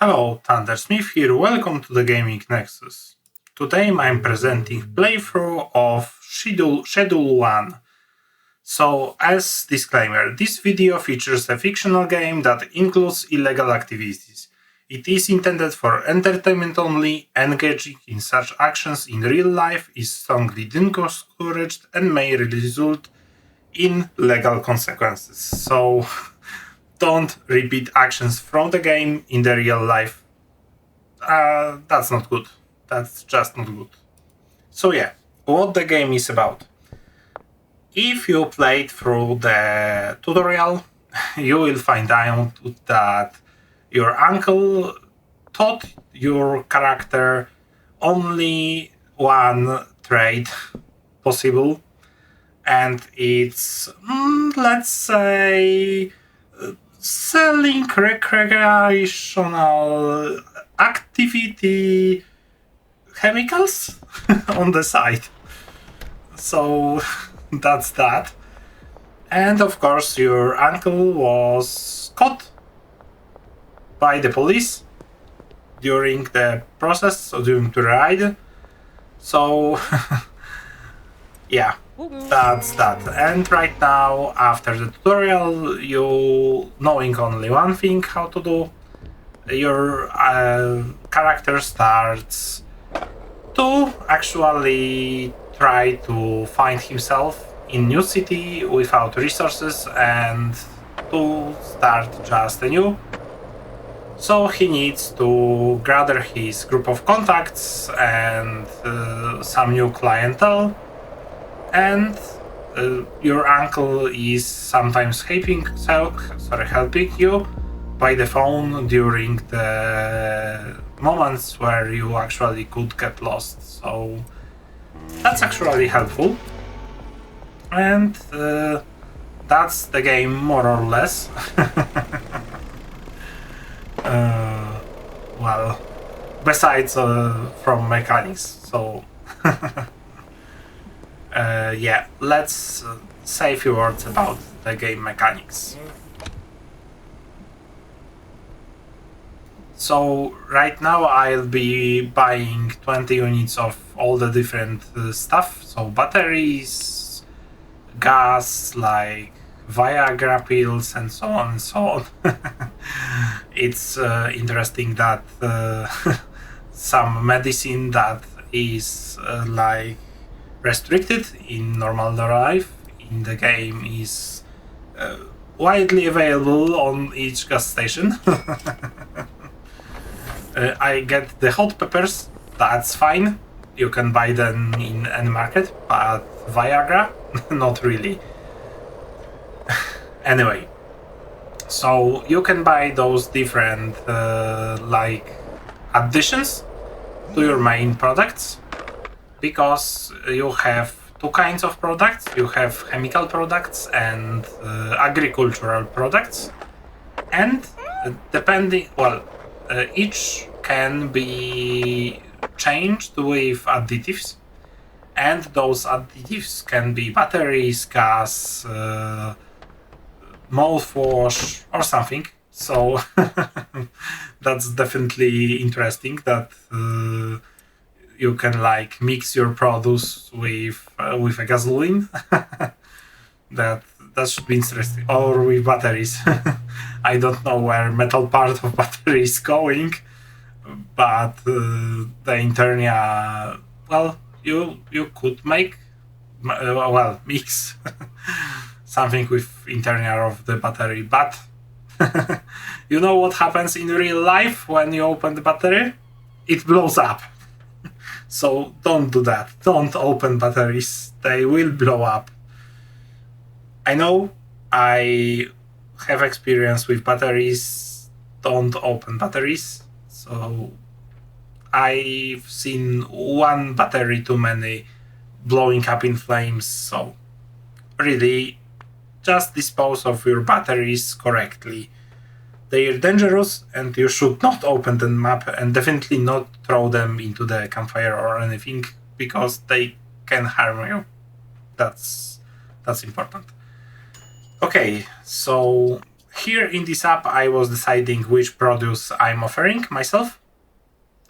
Hello, Thundersmith here, welcome to the Gaming Nexus. Today I'm presenting playthrough of Schedule 1. So, as disclaimer, this video features a fictional game that includes illegal activities. It is intended for entertainment only, engaging in such actions in real life is strongly discouraged and may result in legal consequences. So, don't repeat actions from the game in the real life. That's not good. That's just not good. So yeah, what the game is about. If you played through the tutorial, you will find out that your uncle taught your character only one trade possible, and it's, let's say, selling recreational activity chemicals on the side. So that's that. And of course, your uncle was caught by the police during the process, so during the ride. So yeah, that's that. And right now, after the tutorial, you knowing only one thing how to do, your character starts to actually try to find himself in new city without resources and to start just anew. So he needs to gather his group of contacts and some new clientele. And your uncle is sometimes helping you by the phone during the moments where you actually could get lost. So that's actually helpful. And that's the game more or less. Well, besides from mechanics. So yeah, let's say a few words about the game mechanics. So right now I'll be buying 20 units of all the different stuff. So batteries, gas, like Viagra pills, and so on and so on. It's interesting that some medicine that is like restricted in normal life in the game is widely available on each gas station. I get the hot peppers, that's fine. You can buy them in any market, but Viagra, not really. Anyway, so you can buy those different like additions to your main products, because you have two kinds of products. You have chemical products and agricultural products, and depending, each can be changed with additives, and those additives can be batteries, gas, mouthwash, or something. So that's definitely interesting that you can like mix your produce with a gasoline. that should be interesting, or with batteries. I don't know where metal part of battery is going, but the Internia, well, you could make mix something with Internia of the battery, but you know what happens in real life when you open the battery? It blows up. So don't do that. Don't open batteries. They will blow up. I know I have experience with batteries. Don't open batteries. So I've seen one battery too many blowing up in flames. So really, just dispose of your batteries correctly. They are dangerous, and you should not open them up, and definitely not throw them into the campfire or anything, because they can harm you. That's important. Okay, so here in this app, I was deciding which produce I'm offering myself.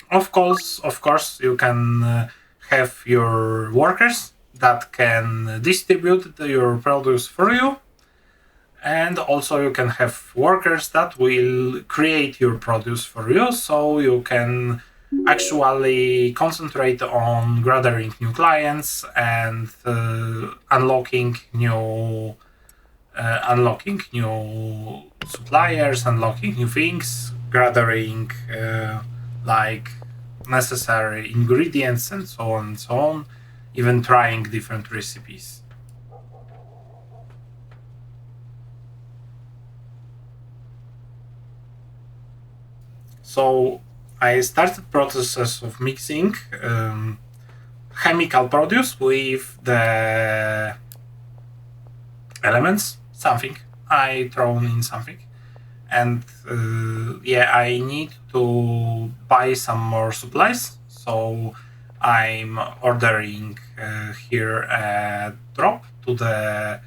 Of course, you can have your workers that can distribute your produce for you. And also you can have workers that will create your produce for you, so you can actually concentrate on gathering new clients and unlocking new suppliers, unlocking new things, gathering like necessary ingredients and so on, even trying different recipes. So I started process of mixing chemical produce with the elements, something. I thrown in something. And I need to buy some more supplies. So I'm ordering here a drop to the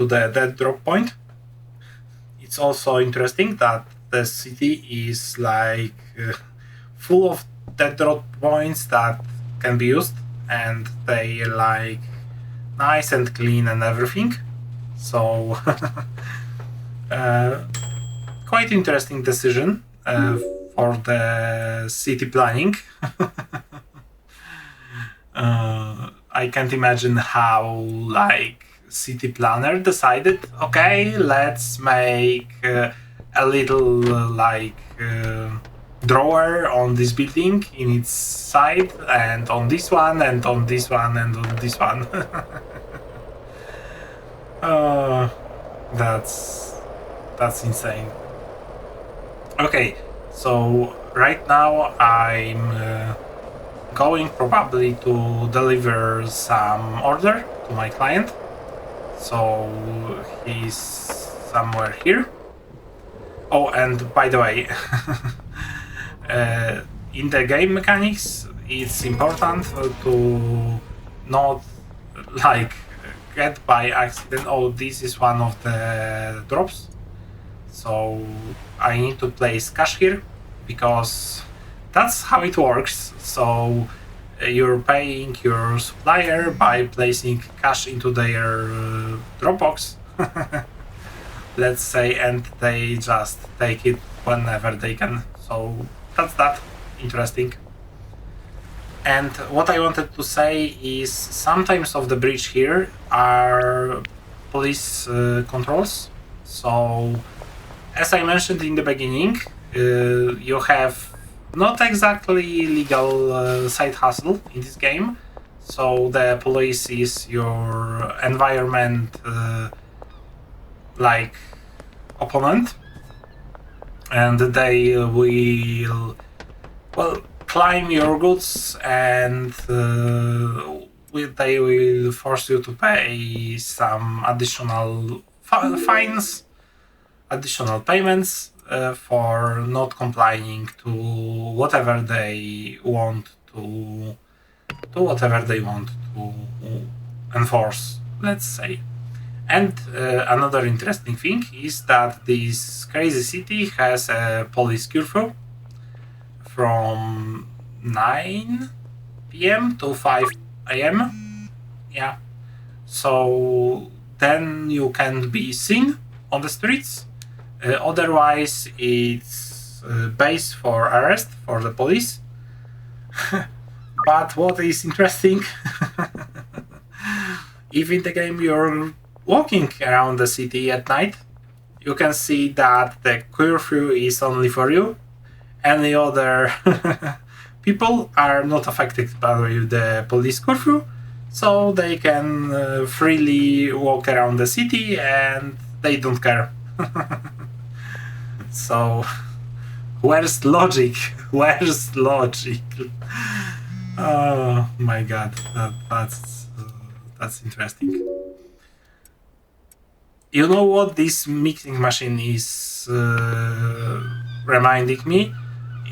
to the dead drop point. It's also interesting that the city is like full of dead drop points that can be used, and they like nice and clean and everything. So quite interesting decision for the city planning. I can't imagine how like city planner decided, okay, let's make a little drawer on this building in its side, and on this one, and on this one, and on this one. That's insane. Okay, so right now I'm going probably to deliver some order to my client. So he's somewhere here. Oh, and by the way, in the game mechanics, it's important to not like get by accident, oh, this is one of the drops. So I need to place cash here, because that's how it works. So you're paying your supplier by placing cash into their Dropbox, let's say, and they just take it whenever they can. So that's that. Interesting. And what I wanted to say is sometimes of the bridge here are police controls. So as I mentioned in the beginning, you have not exactly legal side hustle in this game. So the police is your environment like opponent, and they will climb your goods, and they will force you to pay some additional fines, additional payments for not complying to whatever they want to enforce, let's say. And another interesting thing is that this crazy city has a police curfew from 9 p.m. to 5 a.m. Yeah. So then you can be seen on the streets. Otherwise, it's base for arrest for the police. But what is interesting, if in the game you're walking around the city at night, you can see that the curfew is only for you. Any other people are not affected by the police curfew, so they can freely walk around the city and they don't care. So, where's logic? Where's logic? Oh my god, that's interesting. You know what this mixing machine is reminding me?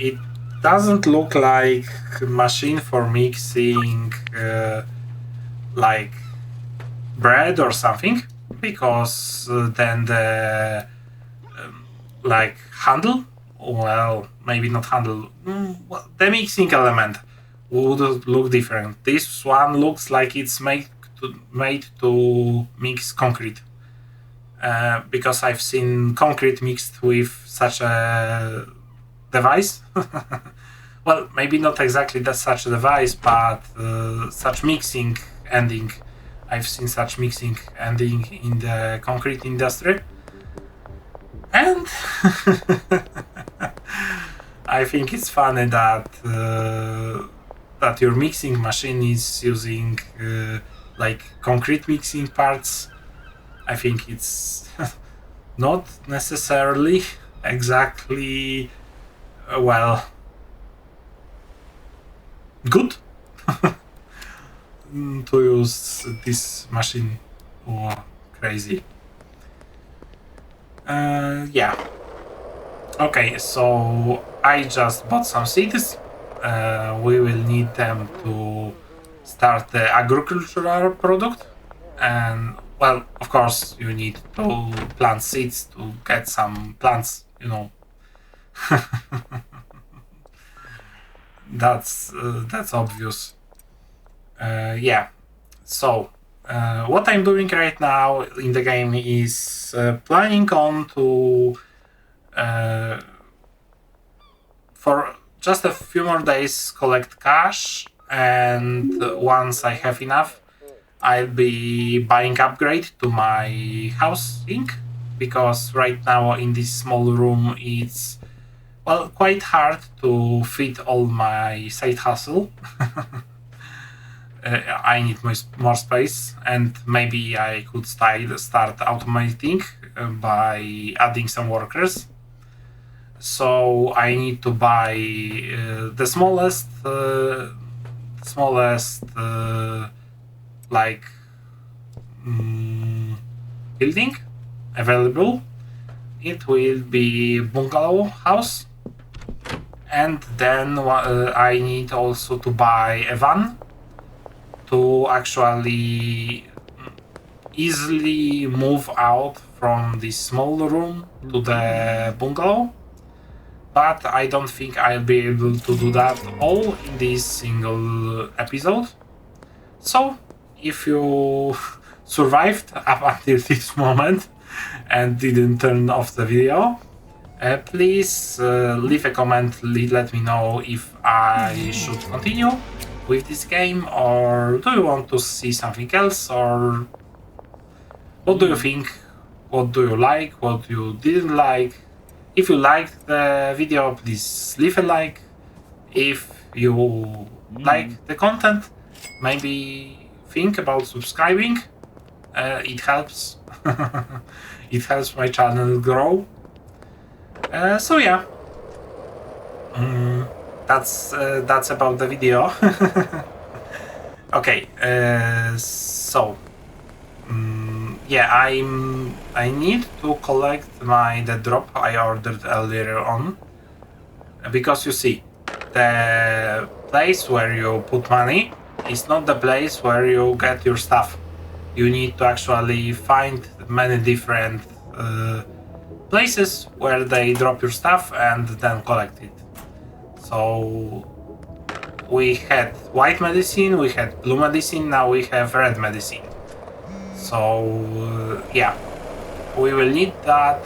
It doesn't look like a machine for mixing like bread or something, because then the like handle, well, maybe not handle, well, the mixing element would look different. This one looks like it's made to mix concrete, because I've seen concrete mixed with such a device. Well, maybe not exactly such a device, but such mixing ending. I've seen such mixing ending in the concrete industry, and I think it's funny that that your mixing machine is using like concrete mixing parts. I think it's not necessarily exactly well good to use this machine. Oh, crazy. Yeah. Okay, so I just bought some seeds. We will need them to start the agricultural product, and well, of course, you need to plant seeds to get some plants, you know. That's obvious. Yeah. So what I'm doing right now in the game is planning on to for just a few more days collect cash, and once I have enough, I'll be buying upgrade to my housing, because right now in this small room it's well quite hard to fit all my side hustle. I need more space, and maybe I could start automating by adding some workers. So I need to buy the smallest like building available. It will be bungalow house, and then I need also to buy a van to actually easily move out from this small room to the bungalow. But I don't think I'll be able to do that all in this single episode. So, if you survived up until this moment and didn't turn off the video, please leave a comment, let me know if I should continue with this game, or do you want to see something else, or what do you think, what do you like, what you didn't like. If you liked the video, please leave a like. If you like the content, maybe think about subscribing. It helps. It helps my channel grow. So yeah, that's about the video. Okay, so yeah, I need to collect the drop I ordered earlier on, because you see, the place where you put money is not the place where you get your stuff. You need to actually find many different places where they drop your stuff and then collect it. So we had white medicine, we had blue medicine, now we have red medicine. So yeah, we will need that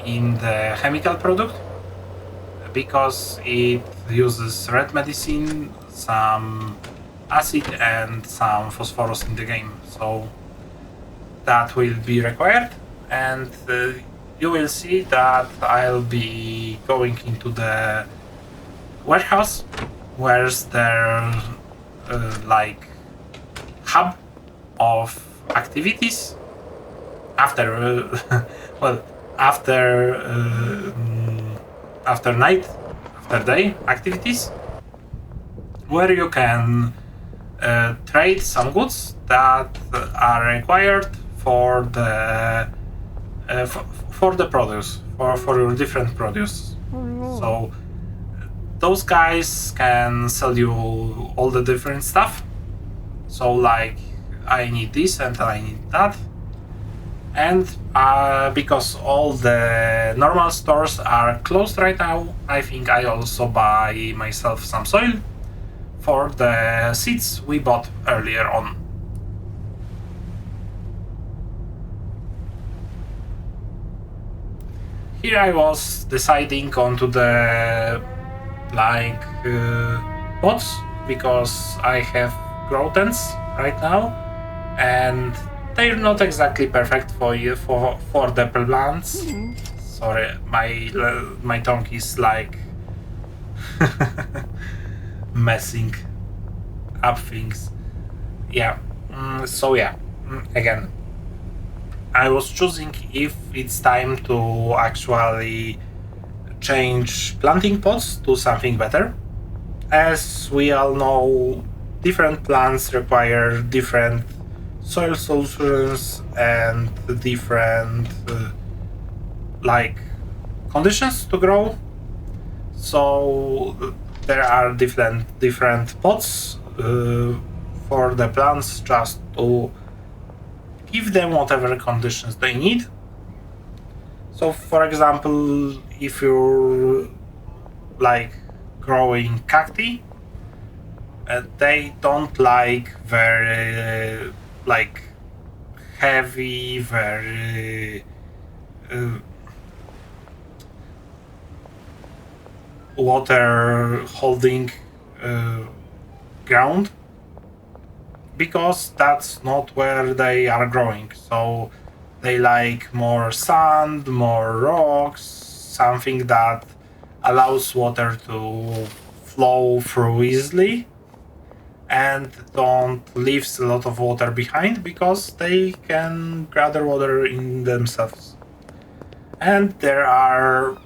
in the chemical product, because it uses red medicine, some acid and some phosphorus in the game. So that will be required, and you will see that I'll be going into the warehouse, where's their like hub of activities after well, after night, after day activities, where you can trade some goods that are required for the produce, for your different produce. So those guys can sell you all the different stuff. So like, I need this and I need that. And because all the normal stores are closed right now, I think I also buy myself some soil for the seeds we bought earlier on. Here I was deciding onto the pots because I have grow tents right now, and they're not exactly perfect for you for the plants. Sorry, my tongue is like messing up things. Yeah. So yeah. Again, I was choosing if it's time to actually change planting pots to something better. As we all know, different plants require different soil solutions and different conditions to grow. So there are different pots for the plants just to give them whatever conditions they need. So for example, if you're growing cacti, they don't like very heavy, very water holding ground, because that's not where they are growing. So they like more sand, more rocks, something that allows water to flow through easily and don't leaves a lot of water behind, because they can gather water in themselves. And there are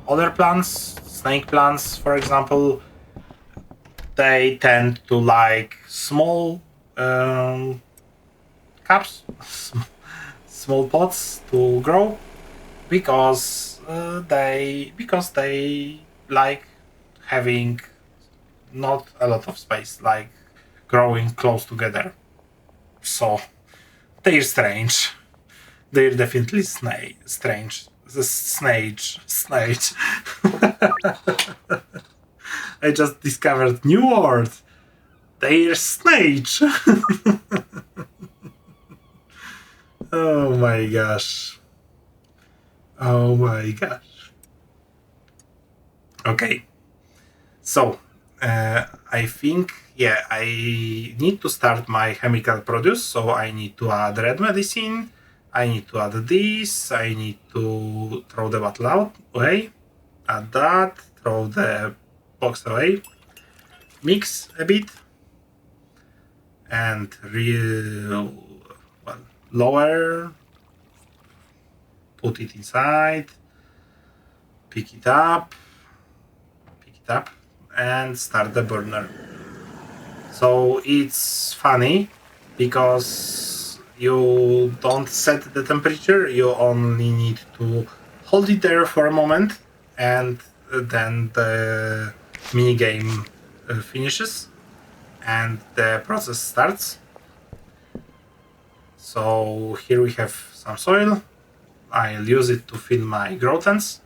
other plants, snake plants for example, they tend to like small cups, small pots to grow, because they like having not a lot of space, like growing close together. So they're strange. They're definitely strange. The snage. I just discovered new word. They're snage. Oh my gosh. Oh my gosh. Okay. So, I think, yeah, I need to start my chemical produce. So I need to add red medicine. I need to add this. I need to throw the bottle out away. Add that. Throw the box away. Mix a bit. And lower. Put it inside. Pick it up, and start the burner. So it's funny because you don't set the temperature, you only need to hold it there for a moment, and then the mini game finishes and the process starts. So here we have some soil. I'll use it to fill my grow tents.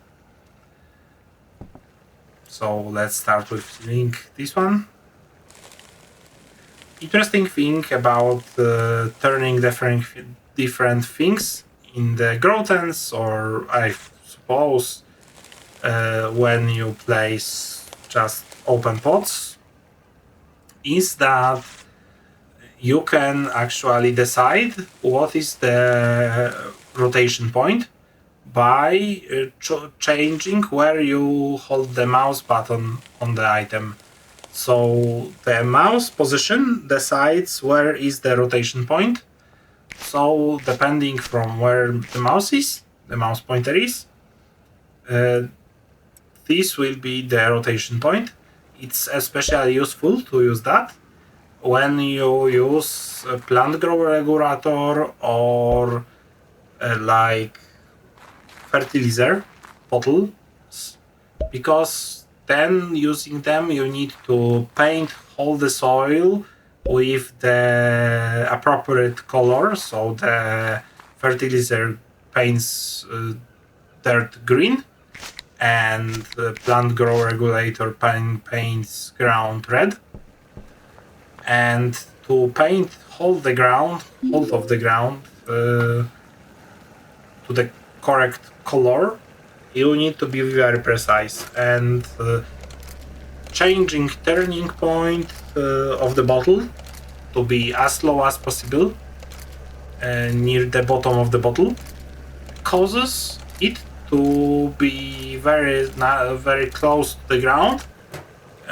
So let's start with filling this one. Interesting thing about turning different things in the grow tents, or I suppose when you place just open pots, is that you can actually decide what is the rotation point by changing where you hold the mouse button on the item. So the mouse position decides where is the rotation point. So depending from where the mouse pointer is, this will be the rotation point. It's especially useful to use that when you use a plant grow regulator or fertilizer bottles, because then using them you need to paint all the soil with the appropriate color. So the fertilizer paints dirt green, and the plant grow regulator paints ground red. And to paint whole of the ground to the correct color, you need to be very precise, and changing turning point of the bottle to be as low as possible near the bottom of the bottle causes it to be very close to the ground,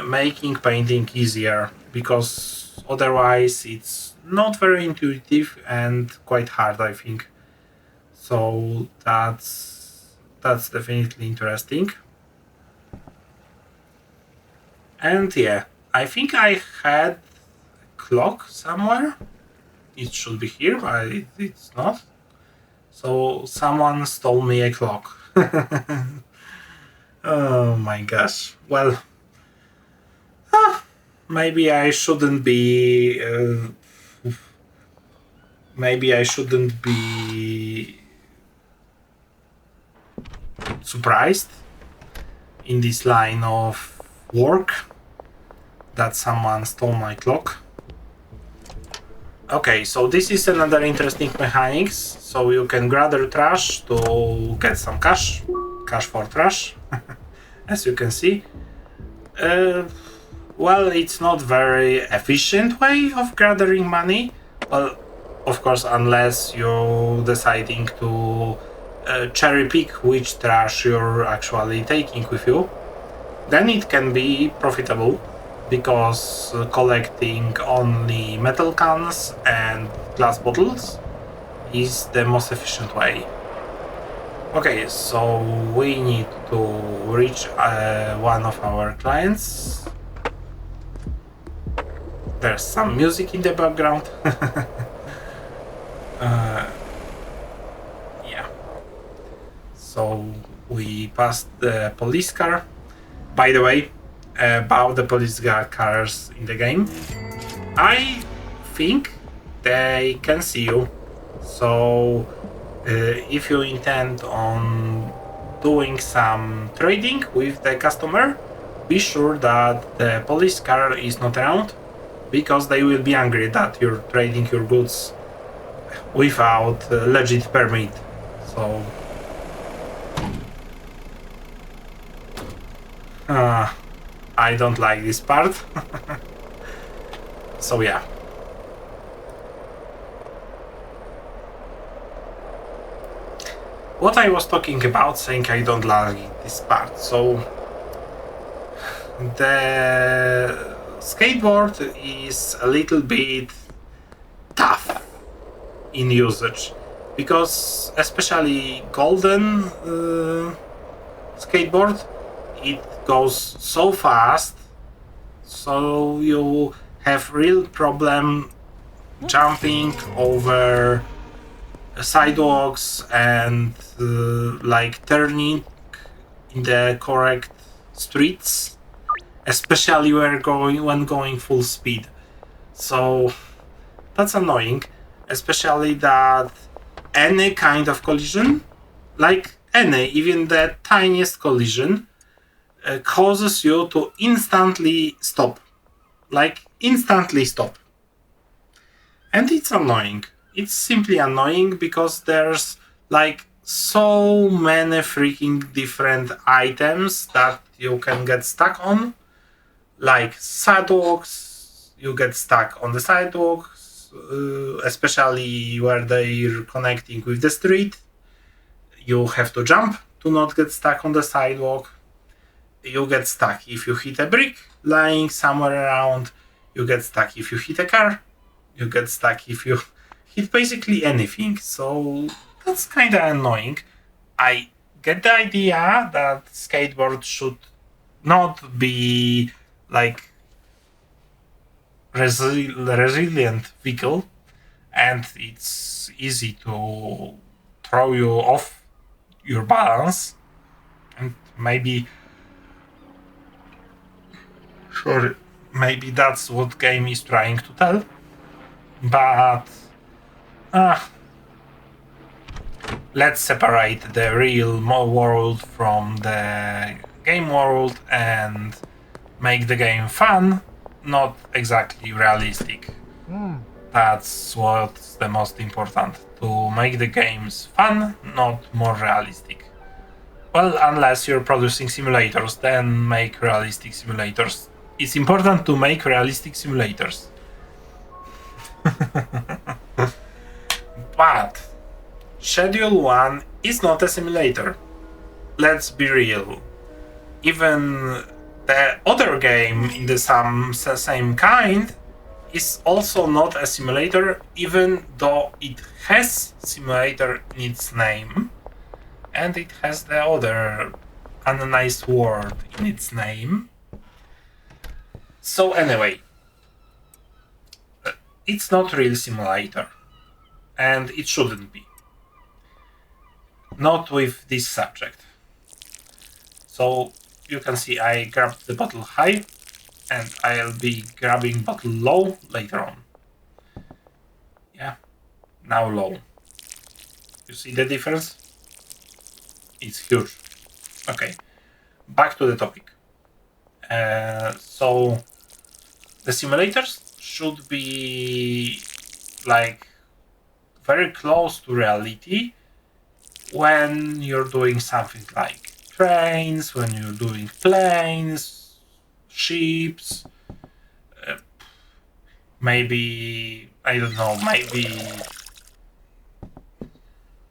making painting easier, because otherwise it's not very intuitive and quite hard, I think. So that's definitely interesting. And yeah, I think I had a clock somewhere. It should be here, but it's not. So someone stole me a clock. Oh my gosh. Well, maybe I shouldn't be. Maybe I shouldn't be surprised in this line of work that someone stole my clock. Okay, so this is another interesting mechanics. So you can gather trash to get some cash for trash, as you can see. Well, it's not very efficient way of gathering money. Well, of course, unless you're deciding to cherry pick which trash you're actually taking with you, then it can be profitable, because collecting only metal cans and glass bottles is the most efficient way. Okay, so we need to reach one of our clients. There's some music in the background. Yeah. So we passed the police car. By the way, about the police cars in the game, I think they can see you. So if you intend on doing some trading with the customer, be sure that the police car is not around, because they will be angry that you're trading your goods without a legit permit. So I don't like this part. So yeah. What I was talking about, saying I don't like this part. So the skateboard is a little bit tough in usage, because especially golden skateboard, it goes so fast, so you have real problem jumping over sidewalks and like turning in the correct streets, especially when going full speed. So that's annoying, especially that any kind of collision, like even the tiniest collision, causes you to instantly stop. Like, instantly stop. And it's annoying. It's simply annoying, because there's like so many freaking different items that you can get stuck on. Like sidewalks, you get stuck on the sidewalks, especially where they're connecting with the street. You have to jump to not get stuck on the sidewalk. You get stuck if you hit a brick lying somewhere around. You get stuck if you hit a car. You get stuck if you hit basically anything. So that's kind of annoying. I get the idea that skateboard should not be like resilient vehicle, and it's easy to throw you off your balance, and maybe sorry Maybe that's what game is trying to tell. But let's separate the real world from the game world and make the game fun, not exactly realistic. That's what's the most important. To make the games fun, not more realistic. Well, unless you're producing simulators, then make realistic simulators. It's important to make realistic simulators. But Schedule 1 is not a simulator. Let's be real. Even the other game in the same kind is also not a simulator, even though it has simulator in its name, and it has the other unnice word in its name. So anyway, it's not real simulator, and it shouldn't be. Not with this subject. So you can see I grabbed the bottle high, and I'll be grabbing bottle low later on. Yeah, now low. You see the difference? It's huge. Okay, back to the topic. So the simulators should be like very close to reality when you're doing something like trains, when you're doing planes, ships, maybe, I don't know, maybe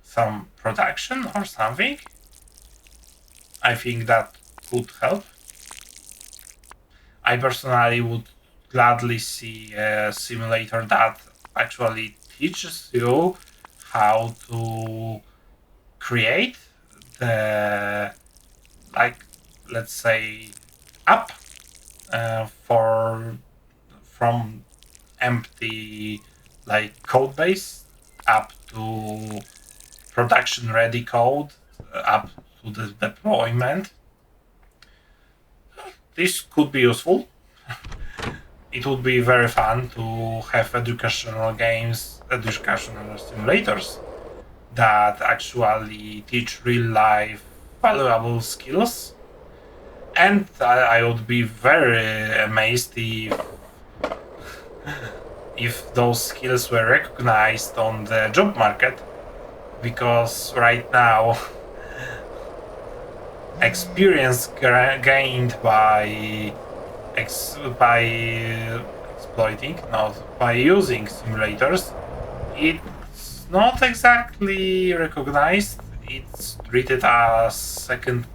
some production or something. I think that could help. I personally would gladly see a simulator that actually teaches you how to create the, like, let's say, app from empty like code base up to production ready code, up to the deployment. This could be useful. It would be very fun to have educational games, educational simulators that actually teach real life valuable skills. And I would be very amazed if those skills were recognized on the job market, because right now experience gained by exploiting, not by using simulators, it's not exactly recognized. It's treated as second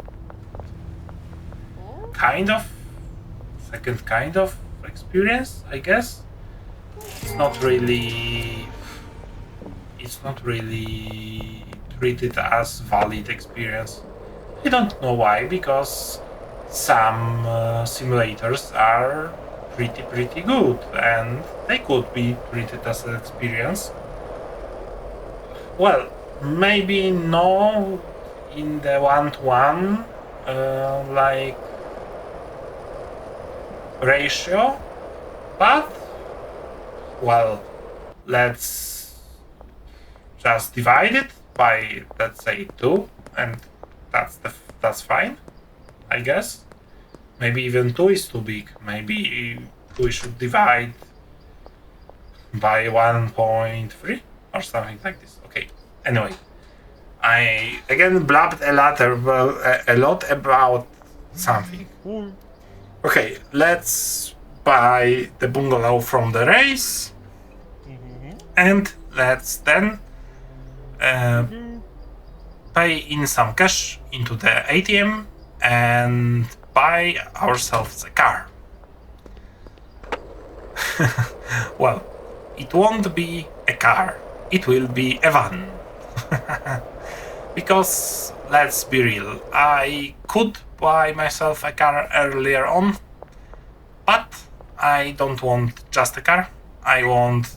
kind of experience, I guess. It's not really treated as valid experience. I don't know why, because some simulators are pretty good and they could be treated as an experience. Well, maybe no in the one-to-one like ratio, but well, let's just divide it by, let's say, 2, and that's fine, I guess. Maybe even 2 is too big. Maybe we should divide by 1.3 or something like this. Okay. Anyway, I again blabbed a lot about something. Okay, let's buy the bungalow from the race, and let's then pay in some cash into the ATM and buy ourselves a car. Well, it won't be a car, it will be a van. Because, let's be real, I could buy myself a car earlier on, but I don't want just a car, I want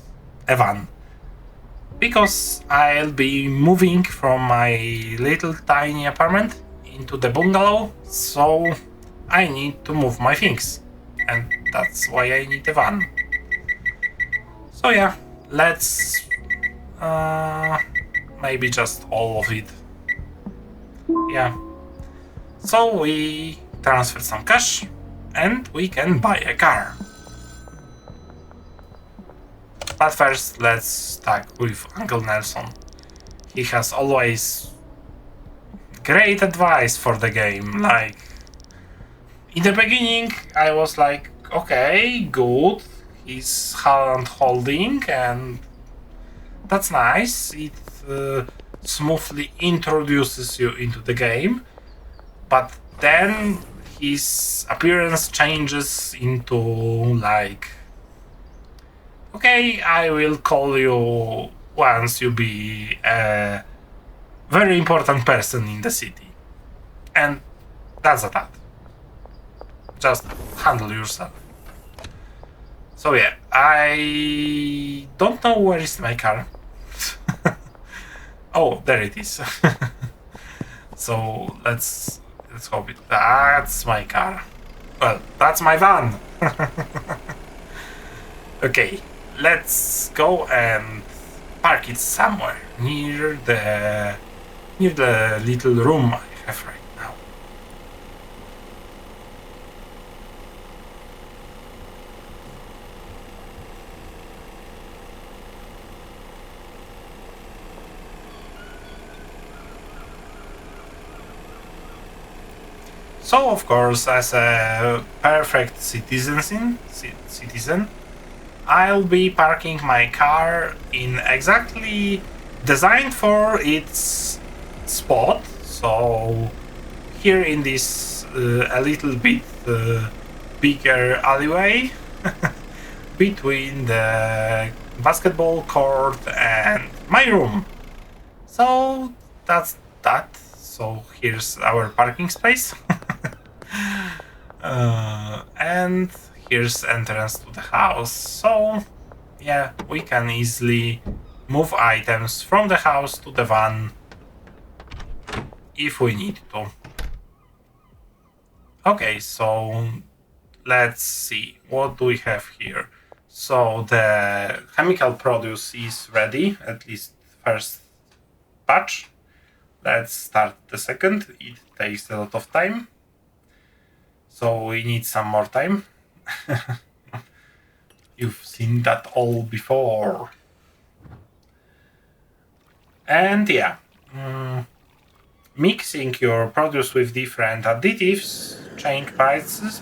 a van. Because I'll be moving from my little tiny apartment into the bungalow, so I need to move my things. and that's why I need a van. So yeah, let's maybe just all of it. Yeah. So we transfer some cash and we can buy a car. But first, let's talk with Uncle Nelson. He has always great advice for the game. Like, in the beginning, I was like, okay, good. He's hand holding, and that's nice. It smoothly introduces you into the game. But then his appearance changes into like, okay, I will call you once you be a very important person in the city. And that's that. Just handle yourself. So yeah, I don't know where is my car. Oh, there it is. So let's hope that's my car. Well, that's my van. Okay, let's go and park it somewhere near the little room I have right now. So of course, as a perfect citizen, I'll be parking my car in exactly designed for its spot. So here in this a little bit bigger alleyway between the basketball court and my room. So that's that. So here's our parking space. And here's entrance to the house. So yeah, we can easily move items from the house to the van if we need to. Okay, so let's see, what do we have here? So the chemical produce is ready, at least first batch. Let's start the second. It takes a lot of time, so we need some more time. You've seen that all before. And yeah, mixing your produce with different additives change prices.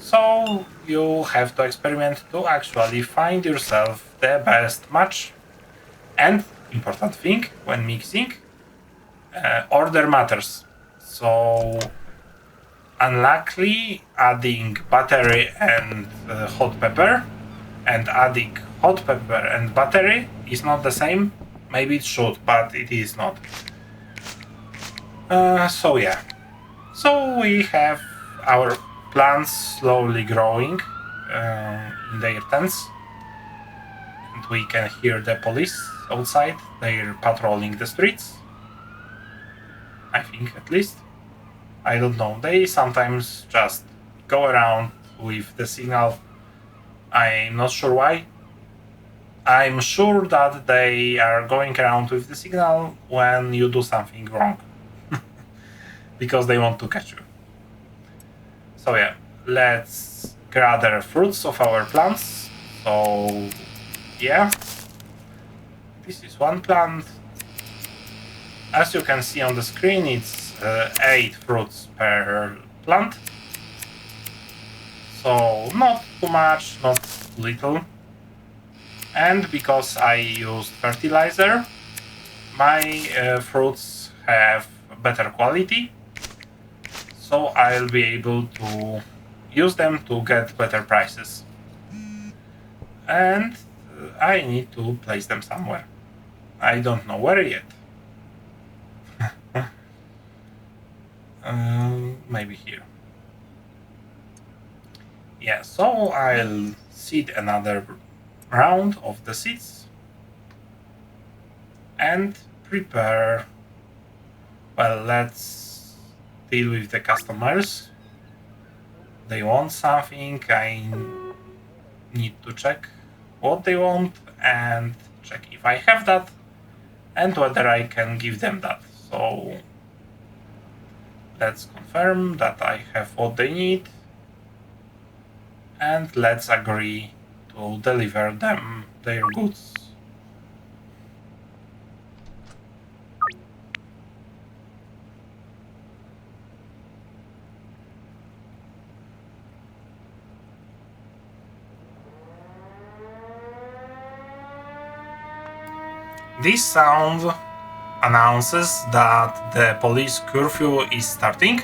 So you have to experiment to actually find yourself the best match. And important thing when mixing, order matters. So unluckily, adding battery and hot pepper and adding hot pepper and battery is not the same. Maybe it should, but it is not. So yeah. So we have our plants slowly growing in their tents. And we can hear the police outside. They're patrolling the streets. I think, at least. I don't know. They sometimes just go around with the signal. I'm not sure why. I'm sure that they are going around with the signal when you do something wrong. Because they want to catch you. So yeah, let's gather fruits of our plants. So yeah, this is one plant. As you can see on the screen, it's 8 fruits per plant. So not too much, not little. And because I used fertilizer, my fruits have better quality. So I'll be able to use them to get better prices. And I need to place them somewhere. I don't know where yet. Maybe here. Yeah, so I'll seed another round of the seeds and prepare. Well, let's deal with the customers. they want something, I need to check what they want and check if I have that and whether I can give them that. So let's confirm that I have what they need and let's agree to deliver them their goods. This sound announces that the police curfew is starting,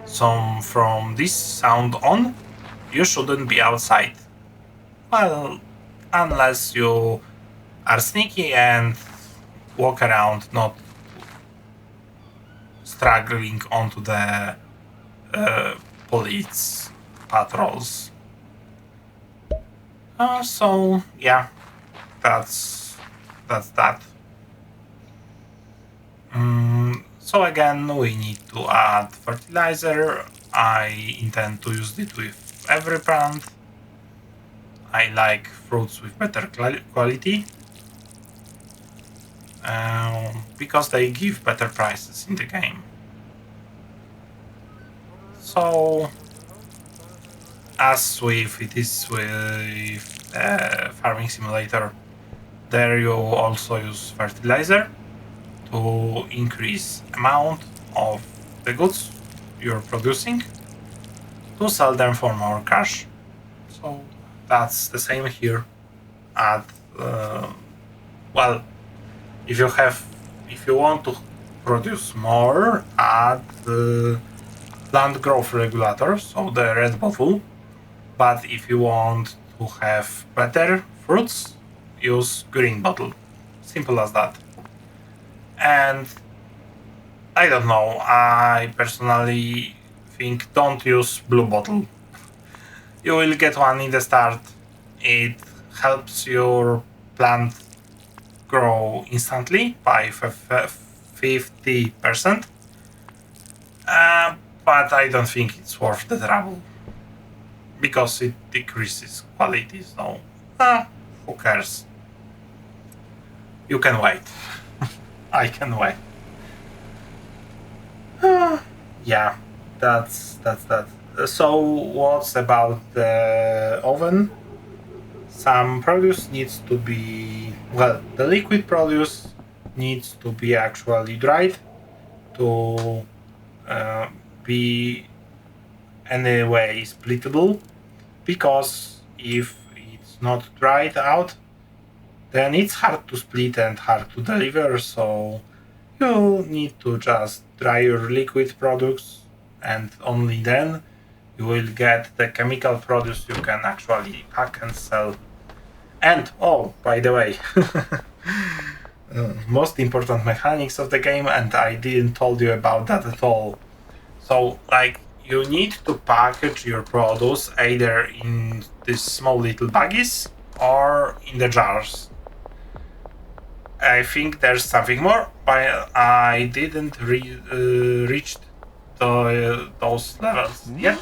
so from this sound on, you shouldn't be outside. Well, unless you are sneaky and walk around not struggling onto the police patrols. So yeah, that's that. So again, we need to add fertilizer. I intend to use it with every plant. I like fruits with better quality because they give better prices in the game. So as with it is with farming simulator, there you also use fertilizer to increase amount of the goods you're producing to sell them for more cash. So that's the same here. At well, if you want to produce more, add the plant growth regulator, so the red bottle. But if you want to have better fruits, use green bottle. Simple as that. And I don't know, I personally think don't use blue bottle. You will get one in the start. It helps your plant grow instantly by 50%. But I don't think it's worth the trouble because it decreases quality, so who cares? You can wait. I can wait. Yeah, that's that. So what's about the oven? Some produce needs to be, well, the liquid produce needs to be actually dried to be anyway splittable, because if it's not dried out, then it's hard to split and hard to deliver, so you need to just dry your liquid products and only then you will get the chemical produce you can actually pack and sell. And oh, by the way, most important mechanics of the game, and I didn't told you about that at all. So like you need to package your produce either in these small little baggies or in the jars. I think there's something more, but I didn't reach those levels yet.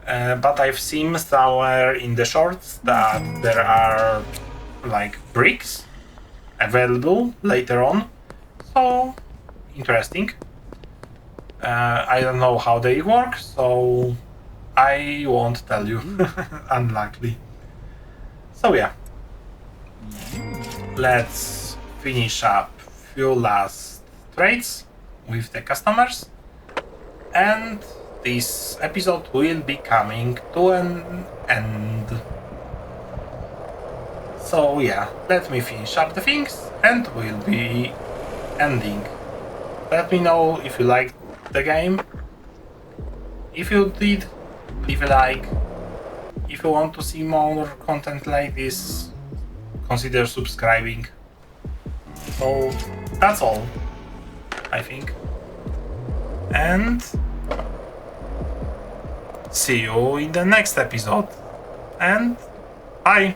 But I've seen somewhere in the shorts that there are like bricks available later on. So interesting. I don't know how they work, so I won't tell you. Unluckily. So yeah. Let's finish up few last trades with the customers, and this episode will be coming to an end. So yeah, let me finish up the things and we'll be ending. Let me know if you liked the game. If you did, leave a like. If you want to see more content like this, consider subscribing. So that's all, I think. And see you in the next episode. And bye!